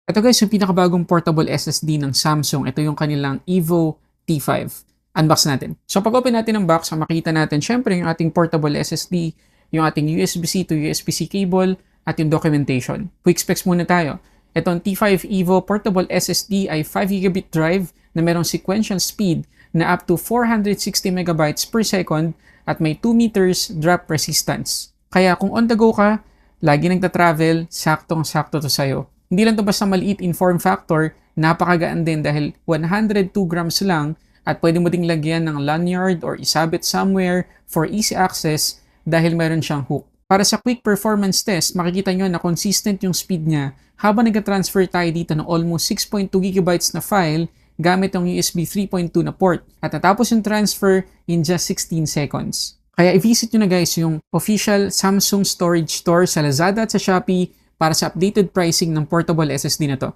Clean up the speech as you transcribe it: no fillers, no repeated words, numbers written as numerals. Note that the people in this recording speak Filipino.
Ito guys, yung pinakabagong portable SSD ng Samsung. Ito yung kanilang Evo T5. Unbox natin. So pag open natin ng box, makikita natin syempre yung ating portable SSD, yung ating USB-C to USB-C cable, at yung documentation. Quick specs muna tayo. Itong T5 Evo Portable SSD ay 5GB drive na merong sequential speed na up to 460 megabytes per second at may 2 meters drop resistance. Kaya kung on the go ka, lagi nagta-travel, saktong-sakto to sa'yo. Hindi lang to basta maliit in form factor, napakagaan din dahil 102 grams lang at pwede mo ding lagyan ng lanyard or isabit somewhere for easy access dahil meron siyang hook. Para sa quick performance test, makikita nyo na consistent yung speed niya habang nag-transfer tayo dito ng almost 6.2 gigabytes na file gamit yung USB 3.2 na port at natapos yung transfer in just 16 seconds. Kaya i-visit nyo na guys yung official Samsung storage store sa Lazada at sa Shopee para sa updated pricing ng portable SSD na to.